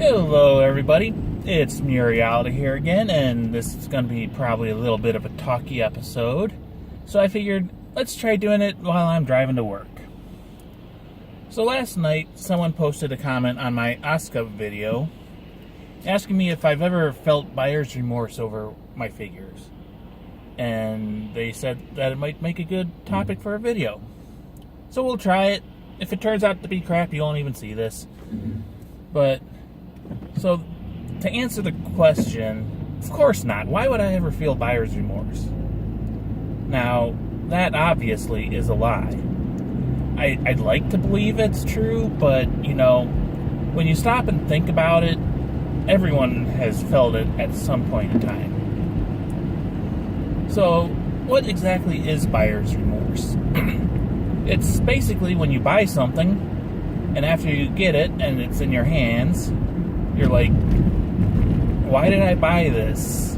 Hello everybody, it's Muriality here again, and this is going to be probably a little bit of a talky episode. So I figured, let's try doing it while I'm driving to work. So last night, someone posted a comment on my Asuka video, asking me if I've ever felt buyer's remorse over my figures. And they said that it might make a good topic for a video. So we'll try it. If it turns out to be crap, you won't even see this. But, so, to answer the question, of course not. Why would I ever feel buyer's remorse? Now, that obviously is a lie. I'd like to believe it's true, but, you know, when you stop and think about it, everyone has felt it at some point in time. So, what exactly is buyer's remorse? It's basically when you buy something, and after you get it, and it's in your hands, you're like, why did I buy this?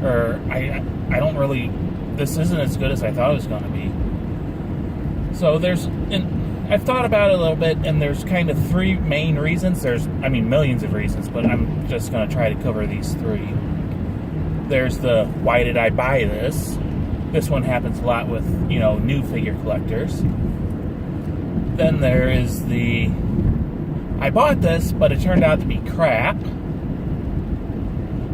Or, I don't really, this isn't as good as I thought it was going to be. So I've thought about it a little bit, and there's kind of three main reasons. There's, millions of reasons, but I'm just going to try to cover these three. There's the, why did I buy this? This one happens a lot with, new figure collectors. Then there is the, I bought this, but it turned out to be crap.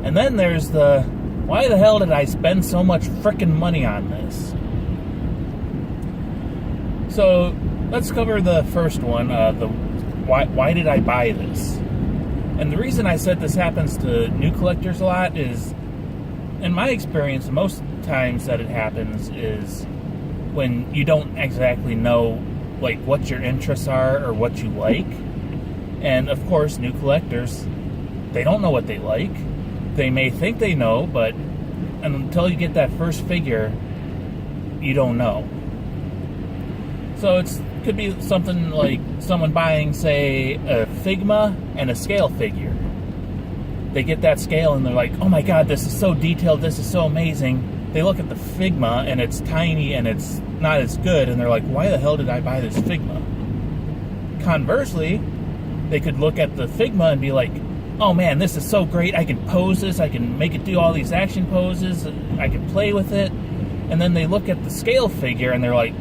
And then there's the, why the hell did I spend so much frickin' money on this? So, let's cover the first one, the why did I buy this? And the reason I said this happens to new collectors a lot is, in my experience, most times that it happens is when you don't exactly know what your interests are or what you like. And of course, new collectors, they don't know what they like. They may think they know, but until you get that first figure, you don't know. So it could be something like someone buying, say, a Figma and a scale figure. They get that scale and they're like, oh my god, this is so detailed, this is so amazing. They look at the Figma and it's tiny and it's not as good, and they're like, why the hell did I buy this Figma? Conversely, they could look at the Figma and be like, oh man, this is so great, I can pose this, I can make it do all these action poses, I can play with it. And then they look at the scale figure and they're like,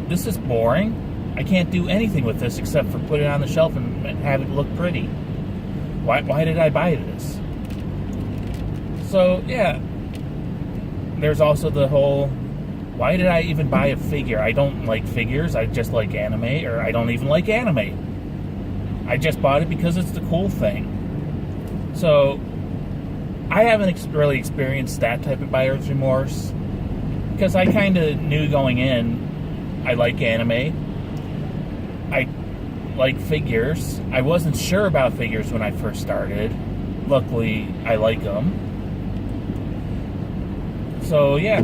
this is boring, I can't do anything with this except for put it on the shelf and have it look pretty. Why did I buy this? So, yeah. There's also the whole, why did I even buy a figure? I don't like figures, I just like anime, or I don't even like anime. I just bought it because it's the cool thing. So, I haven't really experienced that type of buyer's remorse, because I kind of knew going in, I like anime, I like figures. I wasn't sure about figures when I first started. Luckily, I like them. So, yeah.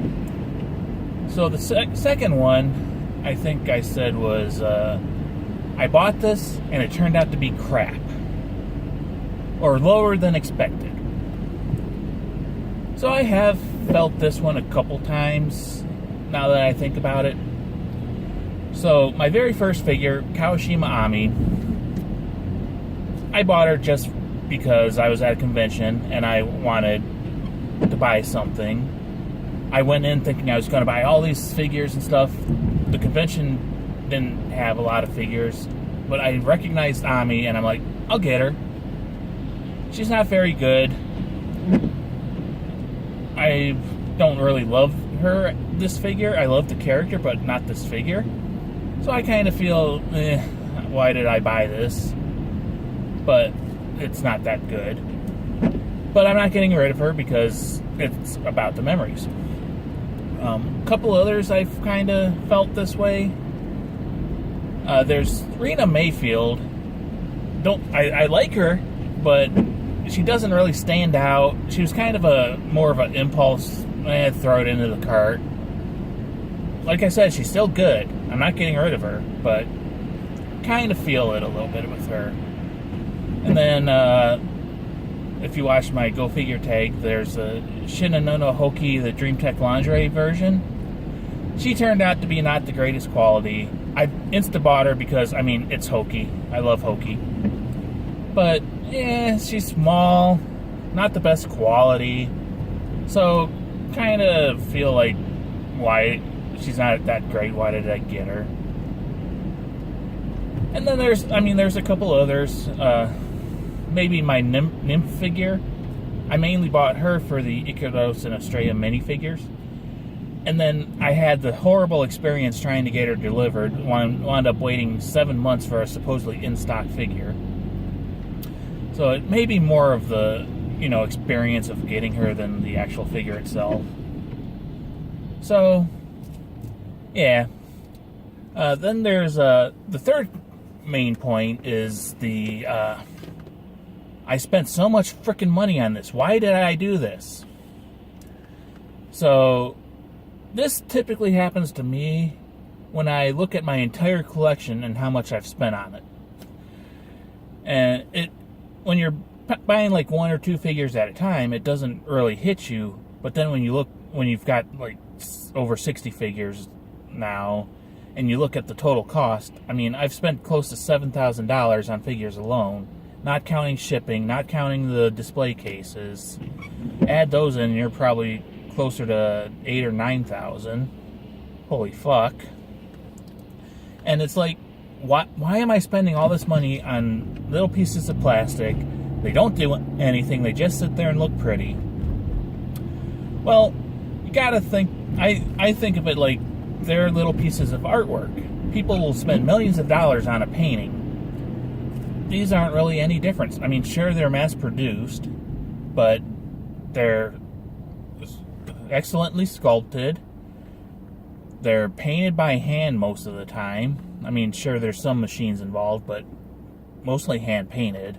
So, the second one, I think I said was, I bought this, and it turned out to be crap. Or lower than expected. So, I have felt this one a couple times, now that I think about it. So, my very first figure, Kawashima Ami, I bought her just because I was at a convention and I wanted to buy something. I went in thinking I was going to buy all these figures and stuff. The convention didn't have a lot of figures, but I recognized Ami and I'm like, I'll get her. She's not very good. I don't really love this figure. I love the character, but not this figure. So I kind of feel, why did I buy this? But it's not that good. But I'm not getting rid of her because it's about the memories. A couple others I've kind of felt this way. There's Rena Mayfield. I like her, but she doesn't really stand out. She was kind of more of an impulse, throw it into the cart. Like I said, she's still good. I'm not getting rid of her, but kind of feel it a little bit with her. And then, if you watch my Go Figure tag, there's a Shinanono Hoki, the Dream Tech lingerie version. She turned out to be not the greatest quality. I insta-bought her because, it's Hoki. I love Hoki. But, yeah, she's small, not the best quality. So, kind of feel like, why she's not that great, why did I get her? And then there's a couple others. Maybe my nymph figure. I mainly bought her for the Icaros and Estrella minifigures. And then I had the horrible experience trying to get her delivered. Wound up waiting 7 months for a supposedly in-stock figure. So it may be more of the, experience of getting her than the actual figure itself. So, yeah. Then there's the third main point is I spent so much freaking money on this. Why did I do this? So, this typically happens to me when I look at my entire collection and how much I've spent on it. And when you're buying like 1 or 2 figures at a time, it doesn't really hit you. But then when you've got like over 60 figures now, and you look at the total cost, I mean, I've spent close to $7,000 on figures alone, not counting shipping, not counting the display cases. Add those in, you're probably closer to 8,000 or 9,000. Holy fuck. And it's like, why am I spending all this money on little pieces of plastic? They don't do anything, they just sit there and look pretty. Well, you gotta think, I think of it like they're little pieces of artwork. People will spend millions of dollars on a painting. These aren't really any different. I mean, sure, they're mass-produced, but they're excellently sculpted. They're painted by hand most of the time. I mean, sure, there's some machines involved, but mostly hand-painted.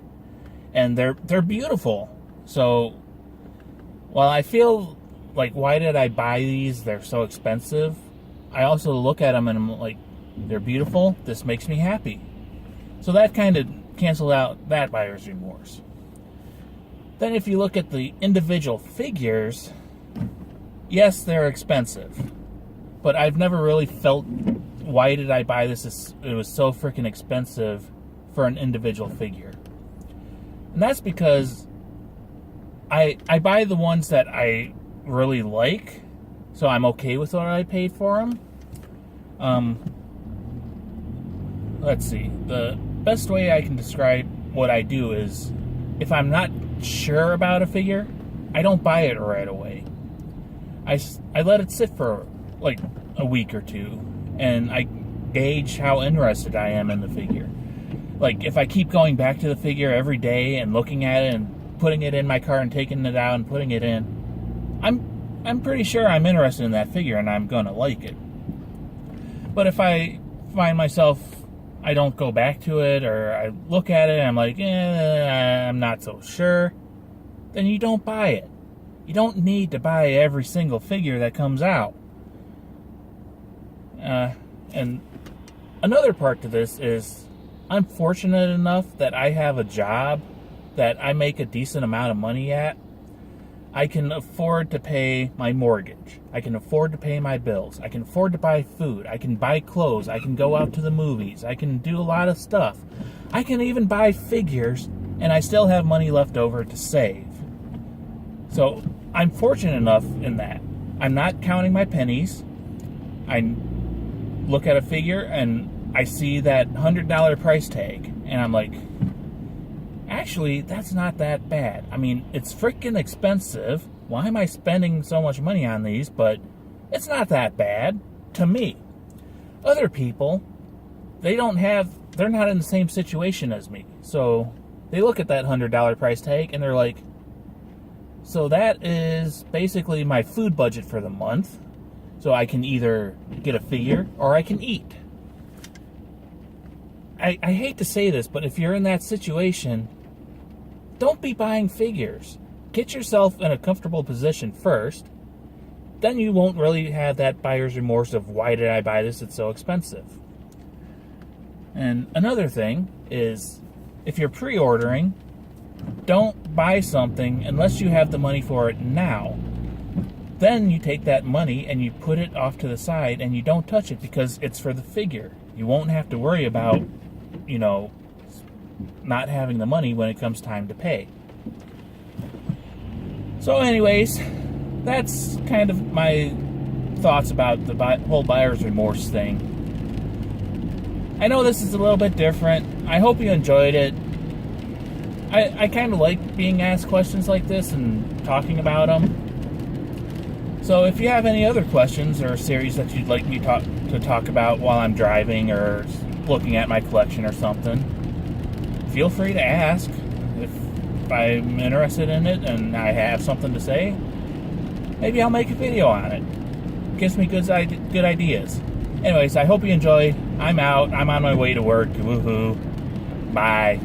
And they're beautiful. So, while I feel like, why did I buy these? They're so expensive. I also look at them and I'm like, they're beautiful. This makes me happy. So that kind of canceled out that buyer's remorse. Then if you look at the individual figures, yes, they're expensive. But I've never really felt, why did I buy this? It was so freaking expensive for an individual figure. And that's because I buy the ones that I really like, so I'm okay with what I paid for them. Let's see. The best way I can describe what I do is, if I'm not sure about a figure, I don't buy it right away. I let it sit for like a week or two, and I gauge how interested I am in the figure. Like, if I keep going back to the figure every day and looking at it and putting it in my car and taking it out and putting it in, I'm pretty sure I'm interested in that figure and I'm gonna like it. But if I find myself, I don't go back to it, or I look at it and I'm like, I'm not so sure, then you don't buy it. You don't need to buy every single figure that comes out. And another part to this is, I'm fortunate enough that I have a job that I make a decent amount of money at. I can afford to pay my mortgage. I can afford to pay my bills. I can afford to buy food. I can buy clothes. I can go out to the movies. I can do a lot of stuff. I can even buy figures, and I still have money left over to save. So I'm fortunate enough in that. I'm not counting my pennies. I look at a figure and I see that $100 price tag, and I'm like, actually, that's not that bad. I mean, it's freaking expensive. Why am I spending so much money on these? But it's not that bad to me. Other people, they're not in the same situation as me. So they look at that $100 price tag and they're like, so that is basically my food budget for the month. So I can either get a figure or I can eat. I hate to say this, but if you're in that situation, don't be buying figures. Get yourself in a comfortable position first. Then you won't really have that buyer's remorse of, why did I buy this? It's so expensive. And another thing is, if you're pre-ordering, don't buy something unless you have the money for it now. Then you take that money and you put it off to the side and you don't touch it because it's for the figure. You won't have to worry about, not having the money when it comes time to pay. So anyways, that's kind of my thoughts about the whole buyer's remorse thing. I know this is a little bit different. I hope you enjoyed it. I kind of like being asked questions like this and talking about them. So if you have any other questions or series that you'd like me to talk about while I'm driving or looking at my collection or something, feel free to ask. If I'm interested in it and I have something to say, maybe I'll make a video on it. Gives me good ideas. Anyways, I hope you enjoyed. I'm out. I'm on my way to work. Woohoo. Bye.